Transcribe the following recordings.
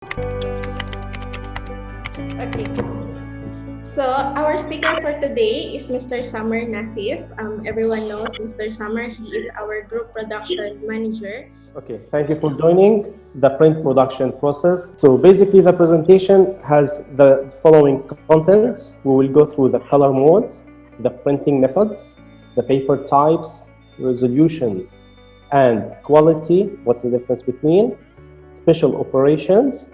Okay. So our speaker for today is Mr. Summer Nassif. Everyone knows Mr. Summer. He is our group production manager. Okay, thank you for joining the print production process. So basically the presentation has the following contents. We will go through the color modes, the printing methods, the paper types, resolution, and quality, what's the difference between, special operations,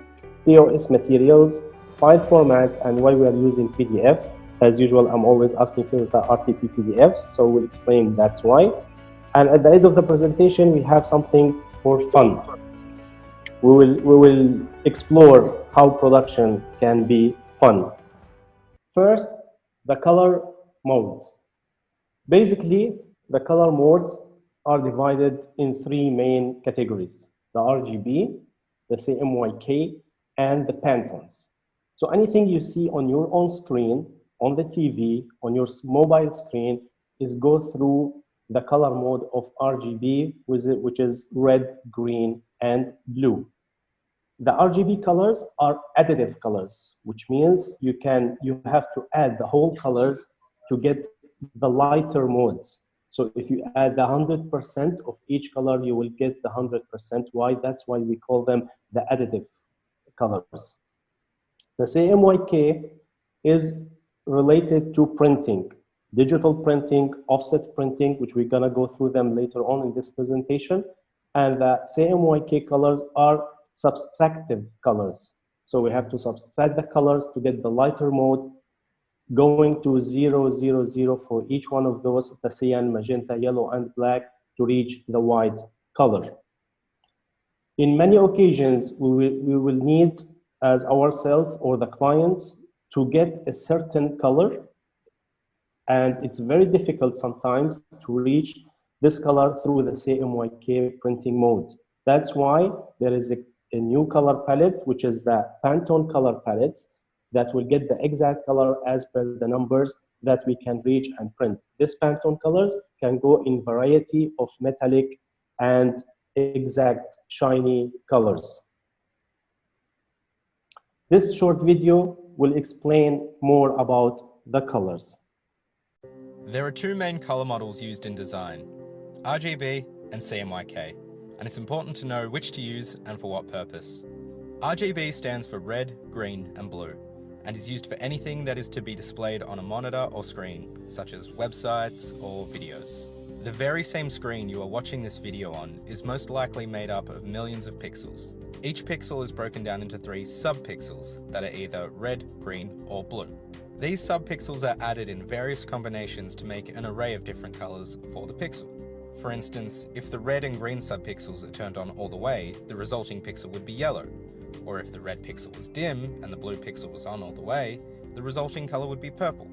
POS materials, file formats, and why we are using PDF. As usual, I'm always asking for the RTP PDFs, so we'll explain that's why. And at the end of the presentation, we have something for fun. We will explore how production can be fun. First, the color modes. Basically, the color modes are divided in three main categories: the RGB, the CMYK, and the Pantones. So anything you see on your own screen, on the TV, on your mobile screen, is go through the color mode of RGB, which is red, green, and blue. The RGB colors are additive colors, which means you have to add the whole colors to get the lighter modes. So if you add the 100% of each color, you will get the 100%. Why? That's why we call them the additive colors. The CMYK is related to printing, digital printing, offset printing, which we're gonna go through them later on in this presentation. And the CMYK colors are subtractive colors. So we have to subtract the colors to get the lighter mode, going to 0, 0, 0 for each one of those, the cyan, magenta, yellow, and black, to reach the white color. In many occasions, we will need, as ourselves or the clients, to get a certain color, and it's very difficult sometimes to reach this color through the CMYK printing mode. That's why there is a new color palette, which is the Pantone color palettes, that will get the exact color as per the numbers that we can reach and print. This Pantone colors can go in variety of metallic and exact shiny colors. This short video will explain more about the colors. There are two main color models used in design, RGB and CMYK, and it's important to know which to use and for what purpose. RGB stands for red, green, and blue, and is used for anything that is to be displayed on a monitor or screen, such as websites or videos. The very same screen you are watching this video on is most likely made up of millions of pixels. Each pixel is broken down into 3 subpixels that are either red, green, or blue. These subpixels are added in various combinations to make an array of different colors for the pixel. For instance, if the red and green subpixels are turned on all the way, the resulting pixel would be yellow. Or if the red pixel was dim and the blue pixel was on all the way, the resulting color would be purple.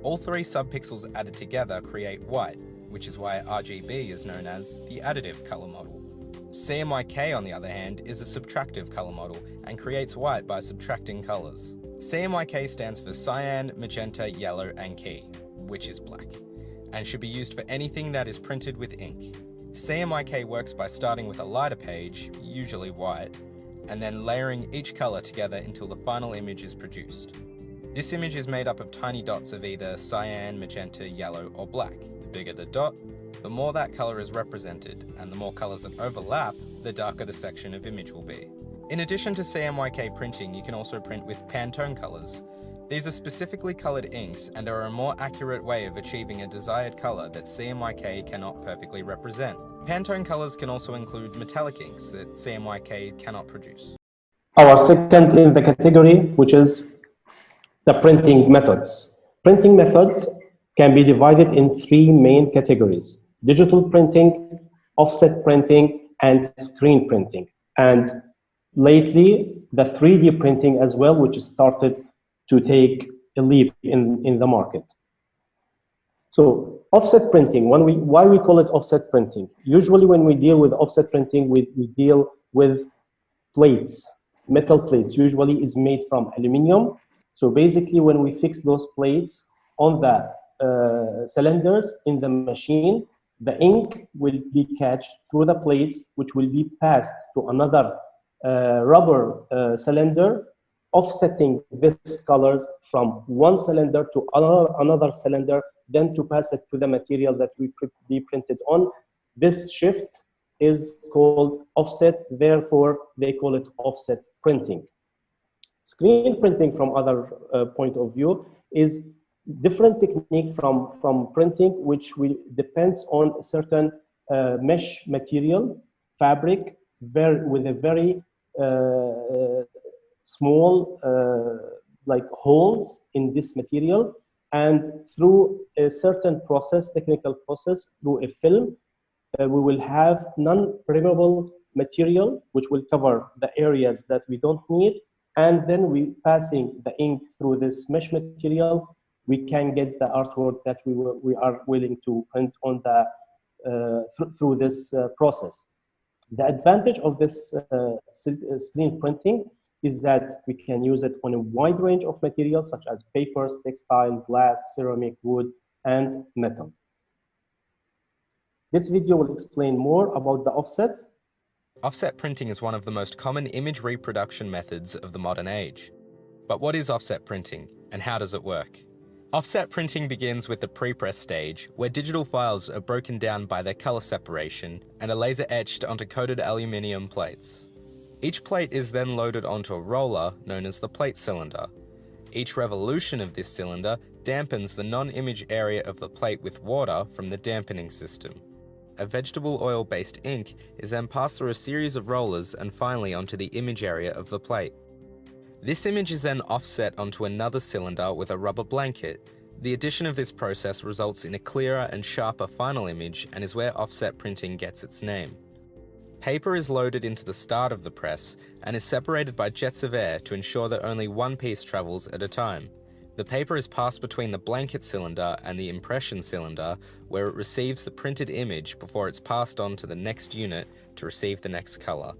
All 3 subpixels added together create white, which is why RGB is known as the additive color model. CMYK, on the other hand, is a subtractive color model and creates white by subtracting colors. CMYK stands for cyan, magenta, yellow, and key, which is black, and should be used for anything that is printed with ink. CMYK works by starting with a lighter page, usually white, and then layering each color together until the final image is produced. This image is made up of tiny dots of either cyan, magenta, yellow, or black. The bigger the dot, the more that color is represented, and the more colors that overlap, the darker the section of image will be. In addition to CMYK printing, you can also print with Pantone colors. These are specifically colored inks and are a more accurate way of achieving a desired color that CMYK cannot perfectly represent. Pantone colors can also include metallic inks that CMYK cannot produce. Our second in the category, which is the printing methods. Printing method can be divided in 3 main categories: digital printing, offset printing, and screen printing. And lately, the 3D printing as well, which started to take a leap in the market. So offset printing, why we call it offset printing? Usually when we deal with offset printing, we deal with plates, metal plates. Usually it's made from aluminum. So basically when we fix those plates on the cylinders in the machine, the ink will be catched through the plates, which will be passed to another rubber cylinder, offsetting these colors from one cylinder to another cylinder, then to pass it to the material that we be printed on. This shift is called offset, therefore they call it offset printing. Screen printing from other point of view is different technique from printing, which depends on a certain mesh material, fabric, with a very small like holes in this material, and through a certain process, technical process, through a film, we will have non-permeable material, which will cover the areas that we don't need, and then we passing the ink through this mesh material, we can get the artwork that we are willing to print on the through this process. The advantage of this screen printing is that we can use it on a wide range of materials such as papers, textile, glass, ceramic, wood, and metal. This video will explain more about the offset. Offset printing is one of the most common image reproduction methods of the modern age. But what is offset printing, and how does it work? Offset printing begins with the pre-press stage, where digital files are broken down by their color separation and are laser etched onto coated aluminium plates. Each plate is then loaded onto a roller known as the plate cylinder. Each revolution of this cylinder dampens the non-image area of the plate with water from the dampening system. A vegetable oil-based ink is then passed through a series of rollers and finally onto the image area of the plate. This image is then offset onto another cylinder with a rubber blanket. The addition of this process results in a clearer and sharper final image and is where offset printing gets its name. Paper is loaded into the start of the press and is separated by jets of air to ensure that only one piece travels at a time. The paper is passed between the blanket cylinder and the impression cylinder, where it receives the printed image before it's passed on to the next unit to receive the next color.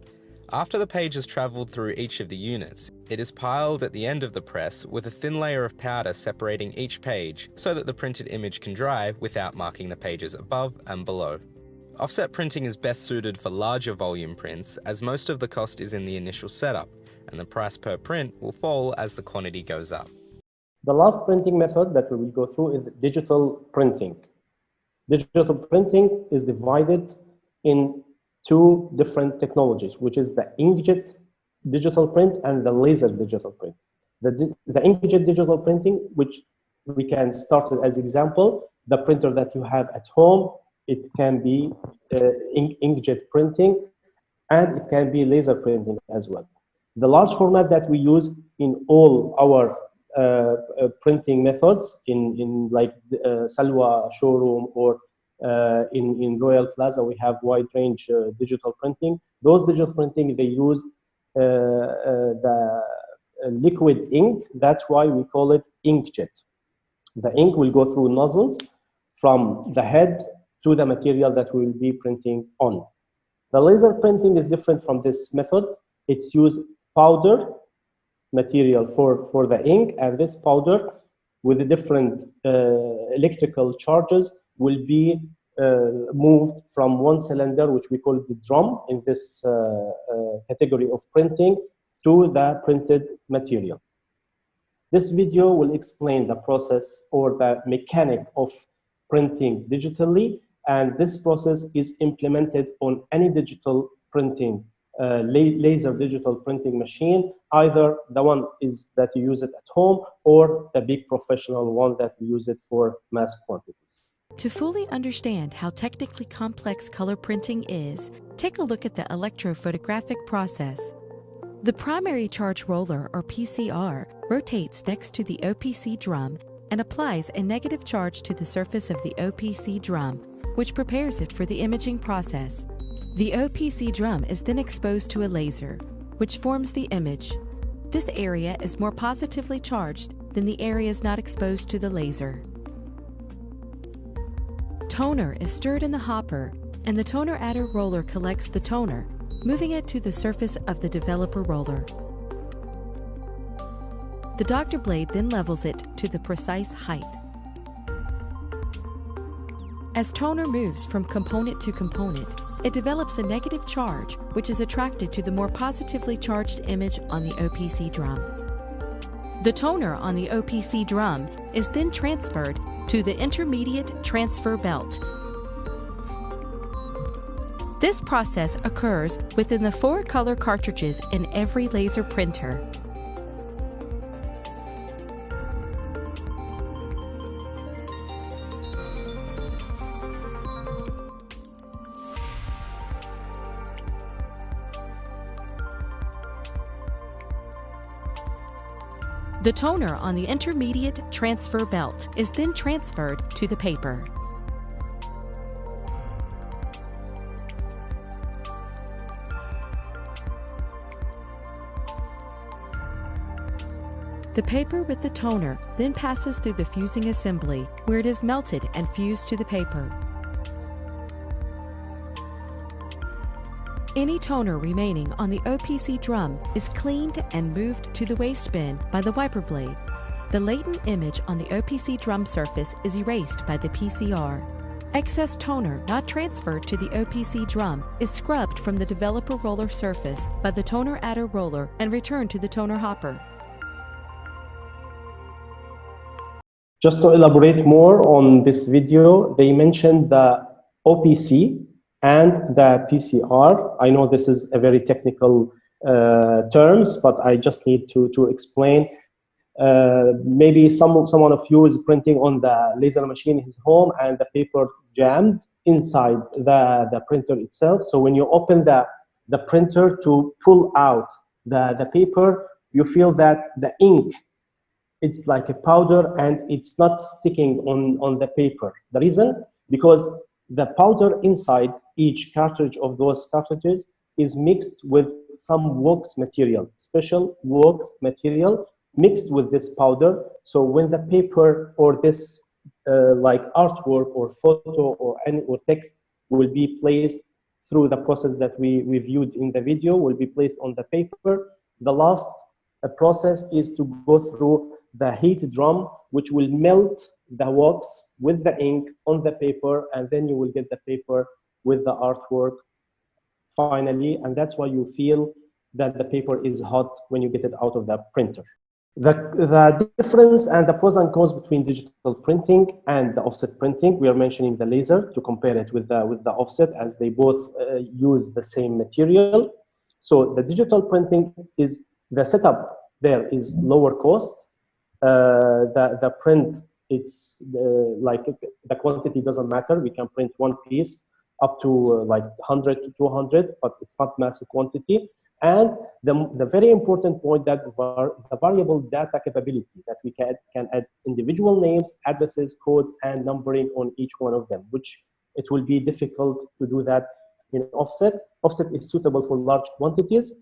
After the page has traveled through each of the units, it is piled at the end of the press with a thin layer of powder separating each page so that the printed image can dry without marking the pages above and below. Offset printing is best suited for larger volume prints, as most of the cost is in the initial setup, and the price per print will fall as the quantity goes up. The last printing method that we will go through is digital printing. Digital printing is divided in two different technologies, which is the inkjet digital print and the laser digital print. The inkjet digital printing, which we can start with as example, the printer that you have at home, it can be inkjet printing, and it can be laser printing as well. The large format that we use in all our printing methods in like Salwa showroom or in Royal Plaza, we have wide range digital printing. Those digital printing, they use the liquid ink. That's why we call it inkjet. The ink will go through nozzles from the head to the material that we will be printing on. The laser printing is different from this method. It's use powder material for the ink, and this powder with the different electrical charges will be moved from one cylinder, which we call the drum in this category of printing, to the printed material. This video will explain the process or the mechanic of printing digitally, and this process is implemented on any digital printing laser digital printing machine, either the one is that you use it at home or the big professional one that we use it for mass quantities. To fully understand how technically complex color printing is, take a look at the electrophotographic process. The primary charge roller, or PCR, rotates next to the OPC drum and applies a negative charge to the surface of the OPC drum, which prepares it for the imaging process. The OPC drum is then exposed to a laser, which forms the image. This area is more positively charged than the areas not exposed to the laser. Toner is stirred in the hopper, and the toner adder roller collects the toner, moving it to the surface of the developer roller. The doctor blade then levels it to the precise height. As toner moves from component to component, it develops a negative charge, which is attracted to the more positively charged image on the OPC drum. The toner on the OPC drum is then transferred to the intermediate transfer belt. This process occurs within the 4 color cartridges in every laser printer. The toner on the intermediate transfer belt is then transferred to the paper. The paper with the toner then passes through the fusing assembly, where it is melted and fused to the paper. Any toner remaining on the OPC drum is cleaned and moved to the waste bin by the wiper blade. The latent image on the OPC drum surface is erased by the PCR. Excess toner not transferred to the OPC drum is scrubbed from the developer roller surface by the toner adder roller and returned to the toner hopper. Just to elaborate more on this video, they mentioned the OPC and the PCR. I know this is a very technical terms, but I just need to explain. Maybe someone of you is printing on the laser machine in his home and the paper jammed inside the printer itself. So when you open the printer to pull out the paper, you feel that the ink, it's like a powder and it's not sticking on the paper. The reason? Because the powder inside each cartridge of those cartridges is mixed with some wax material, special wax material mixed with this powder. So when the paper or this like artwork or photo or text will be placed through the process that we viewed in the video, will be placed on the paper, the last process is to go through the heat drum, which will melt the wax with the ink on the paper, and then you will get the paper with the artwork finally, and that's why you feel that the paper is hot when you get it out of the printer. The difference and the pros and cons between digital printing and the offset printing, we are mentioning the laser to compare it with the offset, as they both use the same material. So the digital printing is, the setup there is lower cost. The print, it's like the quantity doesn't matter. We can print one piece up to like 100 to 200, but it's not massive quantity. And the very important point, that the variable data capability, that we can add individual names, addresses, codes, and numbering on each one of them, which it will be difficult to do that in offset. Offset is suitable for large quantities.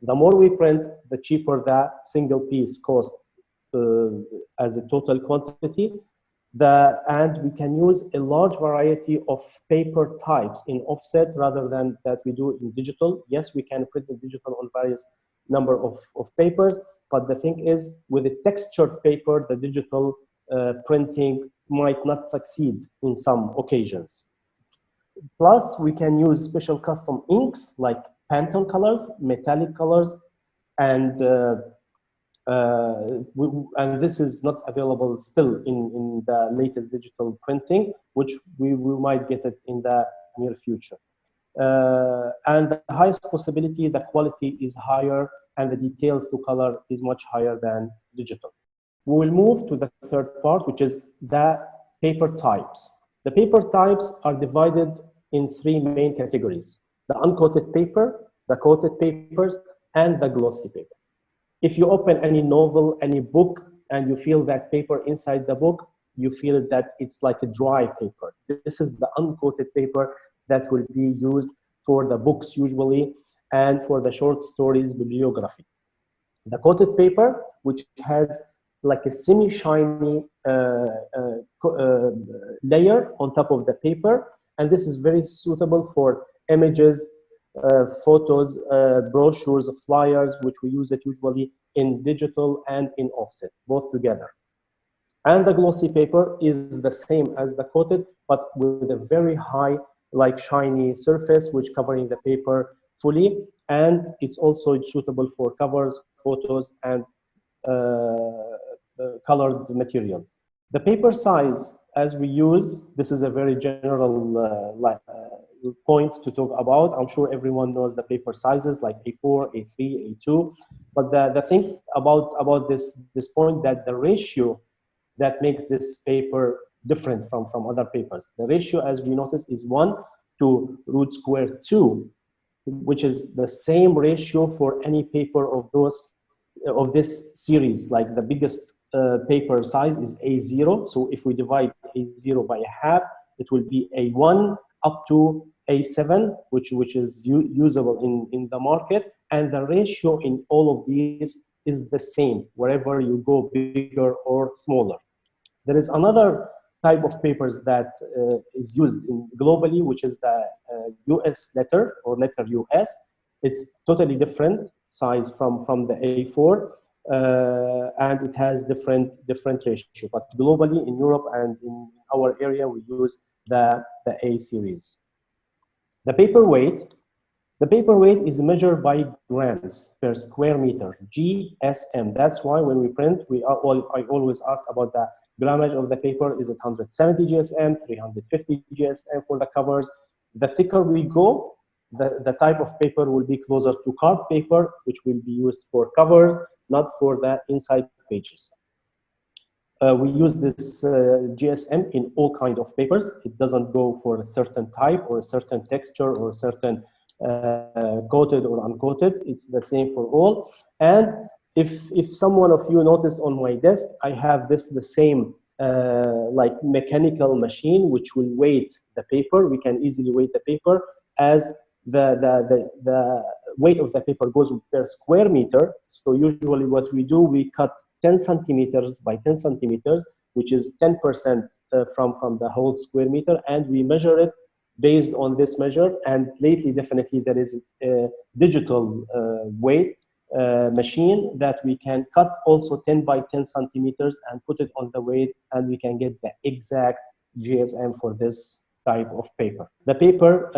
The more we print, the cheaper the single piece cost as a total quantity. And we can use a large variety of paper types in offset rather than that we do in digital. Yes, we can print in digital on various number of papers, but the thing is, with a textured paper, the digital printing might not succeed in some occasions. Plus, we can use special custom inks like Pantone colors, metallic colors, and this is not available still in the latest digital printing, which we might get it in the near future. And the highest possibility, the quality is higher and the details to color is much higher than digital. We will move to the third part, which is the paper types. The paper types are divided in 3 main categories: the uncoated paper, the coated papers, and the glossy paper. If you open any novel, any book, and you feel that paper inside the book, you feel that it's like a dry paper. This is the uncoated paper that will be used for the books usually, and for the short stories, bibliography. The coated paper, which has like a semi-shiny layer on top of the paper, and this is very suitable for images, photos, brochures, flyers, which we use it usually in digital and in offset, both together. And the glossy paper is the same as the coated, but with a very high like shiny surface which covering the paper fully, and it's also suitable for covers, photos, and colored material. The paper size as we use, this is a very general point to talk about. I'm sure everyone knows the paper sizes like A4, A3, A2. But the thing about this point, that the ratio that makes this paper different from other papers. The ratio, as we noticed, is 1 to root square 2, which is the same ratio for any paper of this series. Like the biggest paper size is A0. So if we divide A0 by a half, it will be A1 up to A7, which is usable in the market. And the ratio in all of these is the same wherever you go, bigger or smaller. There is another type of papers that is used globally, which is the US letter or letter US. It's totally different size from the A4, and it has different ratio. But globally in Europe and in our area, we use the A series. The paper weight. The paper weight is measured by grams per square meter, GSM. That's why when we print, I always ask about the grammage of the paper. Is it 170 GSM, 350 GSM for the covers? The thicker we go, the type of paper will be closer to card paper, which will be used for covers, not for the inside pages. We use this GSM in all kinds of papers. It doesn't go for a certain type or a certain texture or a certain coated or uncoated. It's the same for all. And if someone of you noticed on my desk, I have the same like mechanical machine which will weight the paper. We can easily weight the paper as the weight of the paper goes per square meter. So usually what we do, we cut 10 centimeters by 10 centimeters, which is 10% from the whole square meter, and we measure it based on this measure. And lately, definitely, there is a digital weight machine that we can cut also 10 by 10 centimeters and put it on the weight, and we can get the exact GSM for this type of paper. The paper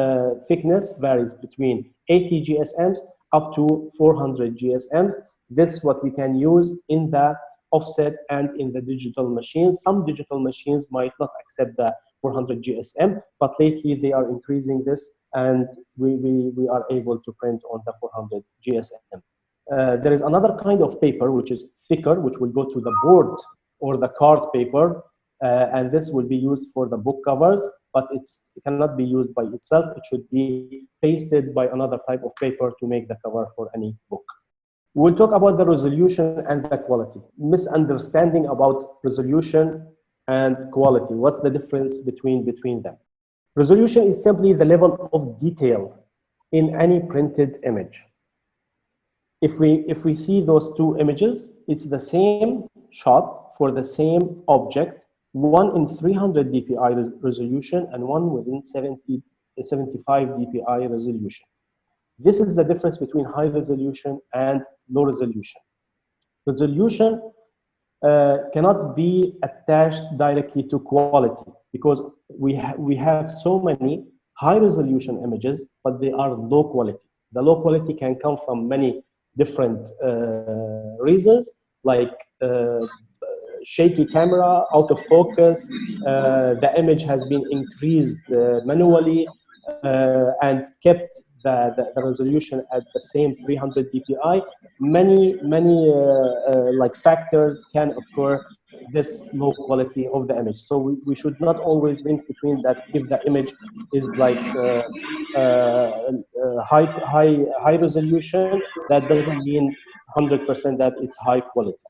thickness varies between 80 GSMs up to 400 GSMs. This is what we can use in the offset and in the digital machines. Some digital machines might not accept the 400 GSM, but lately they are increasing this, and we are able to print on the 400 GSM. There is another kind of paper which is thicker, which will go to the board or the card paper, and this will be used for the book covers, but it cannot be used by itself. It should be pasted by another type of paper to make the cover for any book. We'll talk about the resolution and the quality. Misunderstanding about resolution and quality. What's the difference between them? Resolution is simply the level of detail in any printed image. If we see those two images, it's the same shot for the same object, one in 300 dpi resolution and one within 75 dpi resolution. This is the difference between high resolution and low resolution. Resolution cannot be attached directly to quality because we have so many high resolution images, but they are low quality. The low quality can come from many different reasons, like shaky camera, out of focus, the image has been increased manually and kept the resolution at the same 300 dpi. Many like factors can occur this low quality of the image. So we should not always link between that. If the image is like high resolution, that doesn't mean 100% that it's high quality.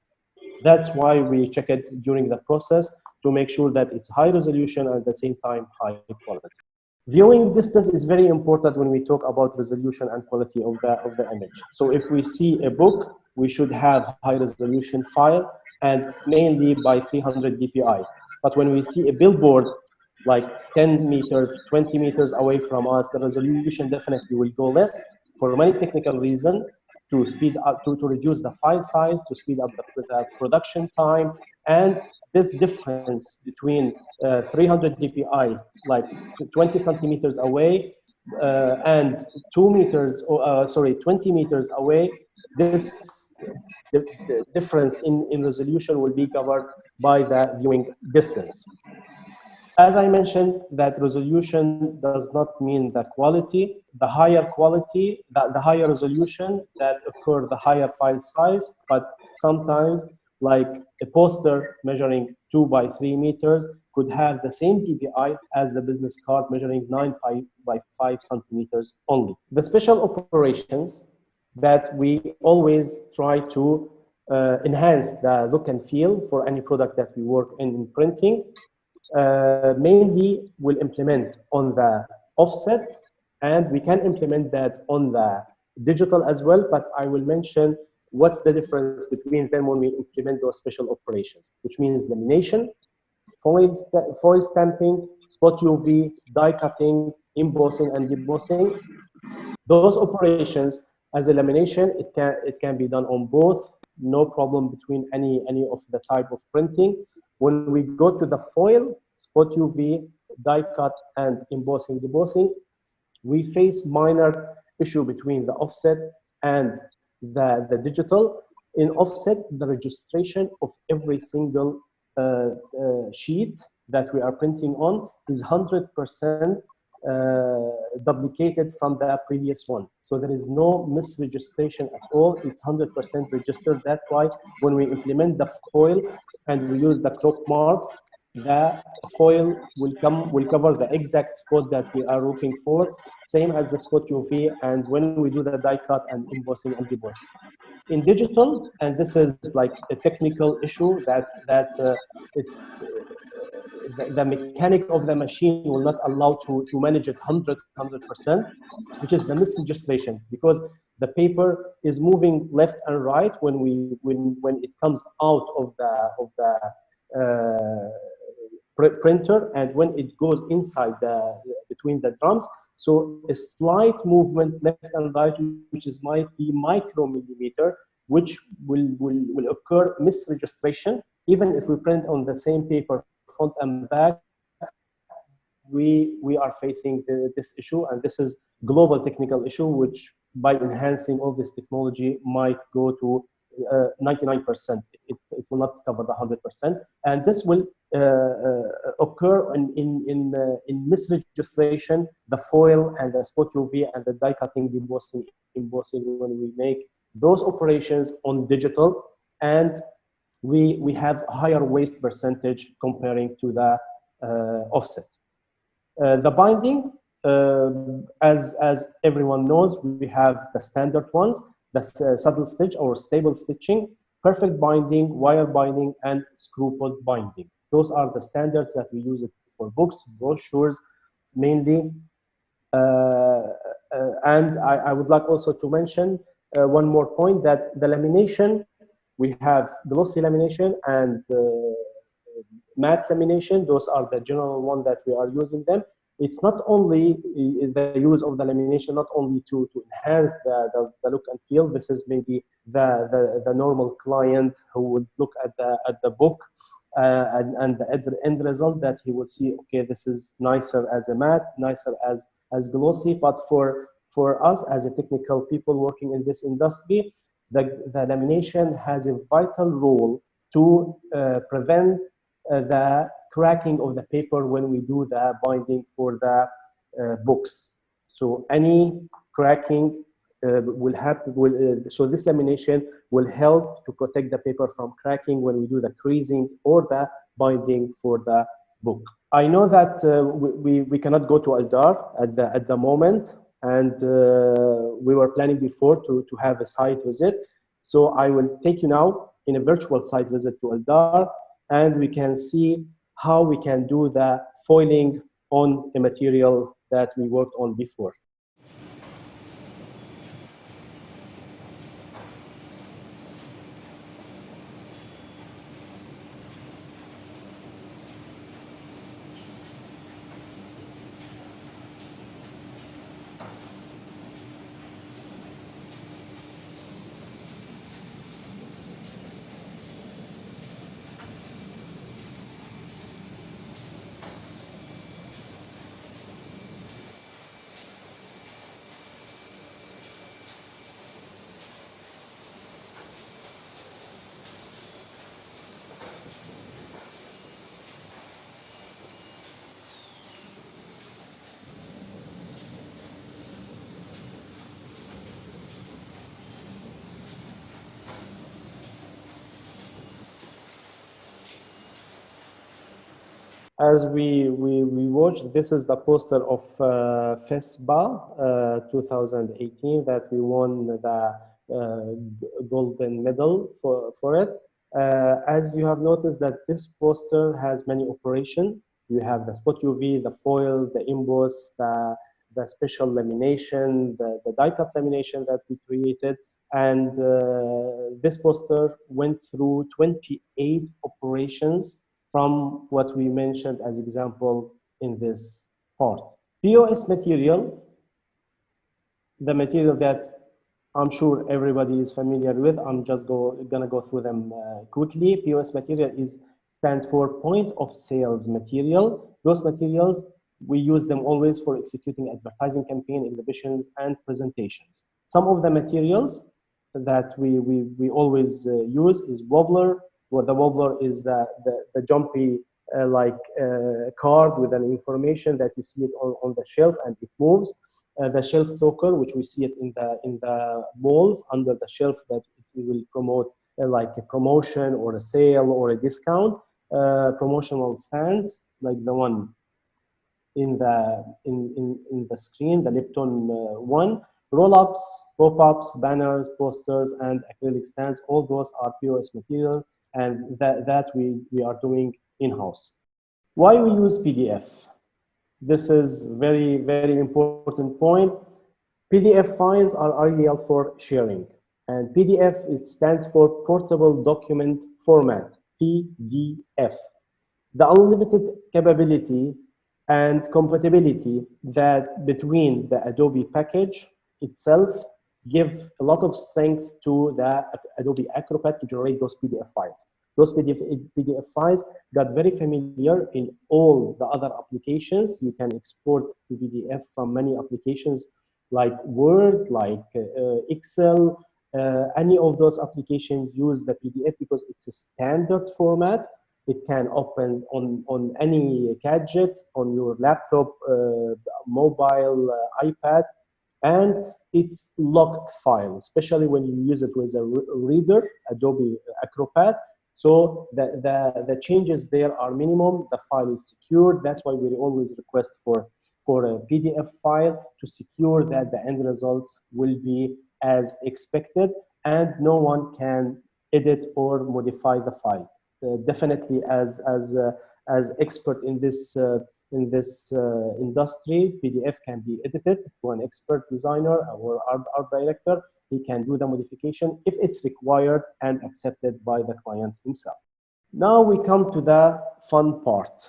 That's why we check it during the process to make sure that it's high resolution and at the same time high quality. Viewing distance is very important when we talk about resolution and quality of the image. So if we see a book, we should have high resolution file and mainly by 300 dpi. But when we see a billboard like 10 meters, 20 meters away from us, the resolution definitely will go less for many technical reasons, to speed up, to reduce the file size, to speed up the production time, and this difference between 300 dpi, like 20 centimeters away, and 2 meters, or sorry, 20 meters away, this the difference in resolution will be covered by the viewing distance. As I mentioned, that resolution does not mean the quality. The higher quality, the higher resolution that occur, the higher file size, but sometimes like a poster measuring 2 by 3 meters could have the same dpi as the business card measuring 9 by 5 centimeters only. The special operations that we always try to enhance the look and feel for any product that we work in printing mainly will implement on the offset, and we can implement that on the digital as well, but I will mention what's the difference between them when we implement those special operations, which means lamination, foil stamping, spot UV, die cutting, embossing, and debossing. Those operations, as a lamination, it can be done on both, no problem between any of the type of printing. When we go to the foil, spot UV, die cut, and embossing, debossing, we face minor issue between the offset and the digital. In offset, the registration of every single sheet that we are printing on is 100% duplicated from the previous one. So there is no misregistration at all. It's 100% registered. That's why when we implement the foil and we use the crop marks, the foil will cover the exact spot that we are looking for, same as the spot UV, and when we do the die cut and embossing and debossing. In digital, and this is like a technical issue that it's the mechanic of the machine will not allow to manage it 100%, which is the misregistration, because the paper is moving left and right when it comes out of the printer, and when it goes inside between the drums. So a slight movement left and right, which might be micromillimeter, which will occur misregistration. Even if we print on the same paper front and back, we are facing this issue, and this is global technical issue, which by enhancing all this technology might go to 99%. It will not cover the 100%, and this will occur in misregistration, the foil and the spot UV and the die cutting, embossing when we make those operations on digital, and we have higher waste percentage comparing to the offset. The binding, as everyone knows, we have the standard ones, the saddle stitch or stable stitching, perfect binding, wire binding, and screw pod binding. Those are the standards that we use it for books, brochures, mainly. And I would like also to mention one more point, that the lamination, we have glossy lamination and matte lamination. Those are the general one that we are using them. It's not only the use of the lamination, not only to enhance the look and feel. This is maybe the normal client who would look at the book and the end result, that he would see, okay, this is nicer as a matte, nicer as glossy. But for us as a technical people working in this industry, the lamination has a vital role to prevent the cracking of the paper when we do the binding for the books. So any cracking will happen. So this lamination will help to protect the paper from cracking when we do the creasing or the binding for the book. I know that we cannot go to Aldar at the moment, and we were planning before to have a site visit. So I will take you now in a virtual site visit to Aldar, and we can see how we can do the foiling on a material that we worked on before. as we watched, this is the poster of FESPA 2018 that we won the golden medal for it. As you have noticed that this poster has many operations. You have the spot UV, the foil, the emboss, the special lamination, the die cut lamination that we created. And this poster went through 28 operations from what we mentioned as example in this part. POS material, the material that I'm sure everybody is familiar with. I'm just gonna go through them quickly. POS material stands for point of sales material. Those materials, we use them always for executing advertising campaign, exhibitions, and presentations. Some of the materials that we always use is wobbler. Well, the wobbler is the jumpy card with an information that you see it on the shelf and it moves. The shelf talker, which we see it in the malls under the shelf, that it will promote like a promotion or a sale or a discount. Promotional stands like the one in the screen, the Lipton one. Roll-ups, pop-ups, banners, posters, and acrylic stands. All those are POS materials, and that we are doing in-house. Why we use PDF? This is very important point. PDF files are ideal for sharing, and PDF, it stands for Portable Document Format, PDF. The unlimited capability and compatibility that between the Adobe package itself give a lot of strength to the Adobe Acrobat to generate those PDF files. Those PDF files got very familiar in all the other applications. You can export to PDF from many applications like Word, like Excel. Any of those applications use the PDF because it's a standard format. It can open on any gadget, on your laptop, mobile, iPad, and it's locked file, especially when you use it with a reader, Adobe Acrobat. So the changes there are minimum. The file is secured. That's why we always request for a PDF file to secure that the end results will be as expected, and no one can edit or modify the file. Definitely, as expert in this industry, PDF can be edited to an expert designer or art director. He can do the modification if it's required and accepted by the client himself. Now we come to the fun part.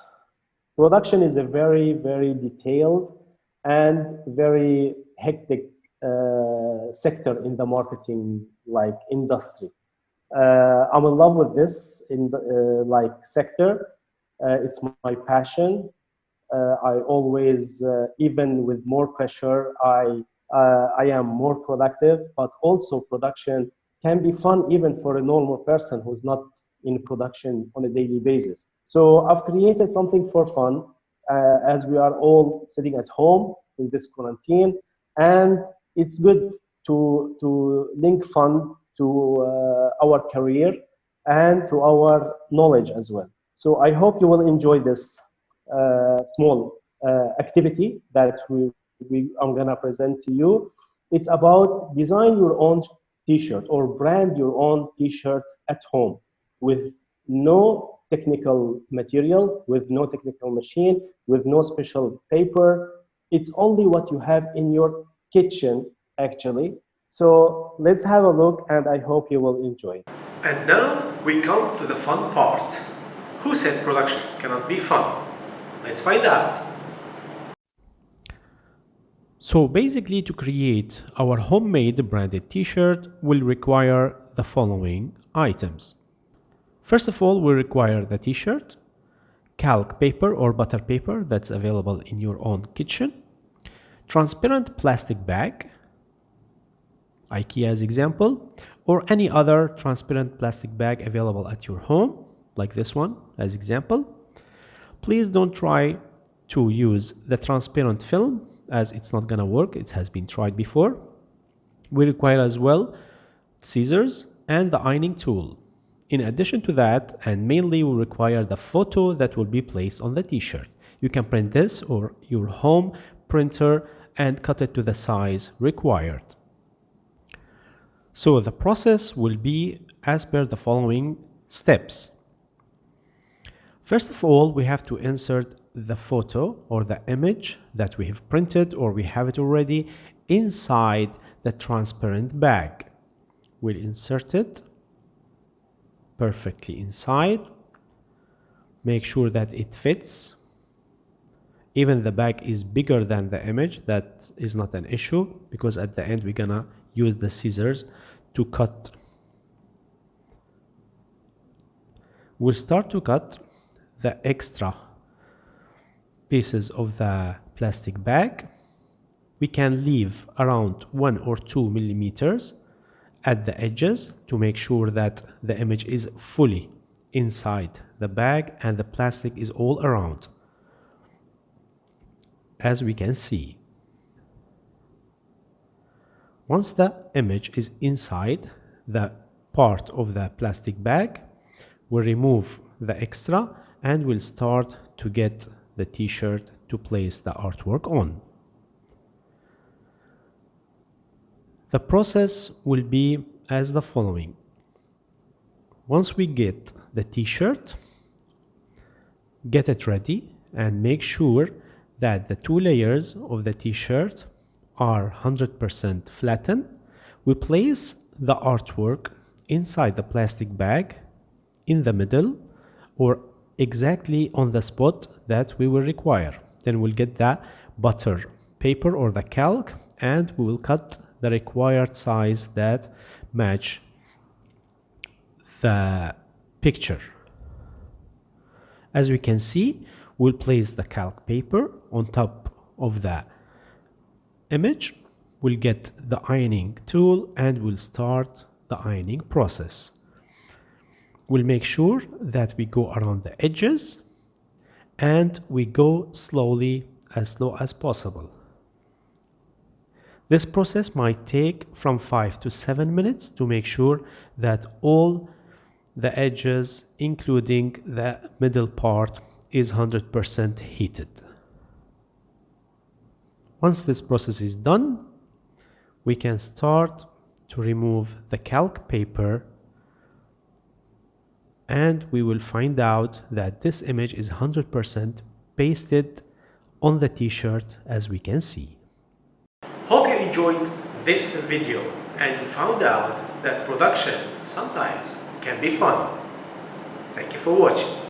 Production is a very detailed and very hectic sector in the marketing industry. I'm in love with this sector. It's my passion. I always, even with more pressure, I am more productive, but also production can be fun even for a normal person who's not in production on a daily basis. So I've created something for fun as we are all sitting at home in this quarantine, and it's good to link fun to our career and to our knowledge as well. So I hope you will enjoy this small activity that I'm gonna present to you. It's about design your own t-shirt or brand your own t-shirt at home with no technical material, with no technical machine, with no special paper. It's only what you have in your kitchen, actually. So let's have a look, and I hope you will enjoy. And now we come to the fun part. Who said production cannot be fun? Let's find out. So basically, to create our homemade branded t-shirt will require the following items. First of all, we require the t-shirt, calc paper or butter paper that's available in your own kitchen, transparent plastic bag, IKEA's example, or any other transparent plastic bag available at your home, like this one as example. Please don't try to use the transparent film as it's not gonna work. It has been tried before. We require as well scissors and the ironing tool. In addition to that, and mainly we require the photo that will be placed on the t-shirt. You can print this or your home printer and cut it to the size required. So the process will be as per the following steps. First of all, we have to insert the photo or the image that we have printed or we have it already inside the transparent bag. We'll insert it perfectly inside. Make sure that it fits. Even the bag is bigger than the image, that is not an issue, because at the end we're gonna use the scissors to cut. We'll start to cut the extra pieces of the plastic bag. We can leave around 1 or 2 millimeters at the edges to make sure that the image is fully inside the bag and the plastic is all around, as we can see. Once the image is inside the part of the plastic bag, we'll remove the extra and we'll start to get the t-shirt to place the artwork on. The process will be as the following. Once we get the t-shirt, get it ready and make sure that the 2 layers of the t-shirt are 100% flattened. We place the artwork inside the plastic bag in the middle or exactly on the spot that we will require. Then we'll get the butter paper or the calc and we will cut the required size that match the picture. As we can see, we'll place the calc paper on top of the image. We'll get the ironing tool and we'll start the ironing process. We'll make sure that we go around the edges and we go slowly, as slow as possible. This process might take from 5 to 7 minutes to make sure that all the edges, including the middle part, is 100% heated. Once this process is done, we can start to remove the calc paper and we will find out that this image is 100% pasted on the t-shirt, as we can see. Hope you enjoyed this video and you found out that production sometimes can be fun. Thank you for watching.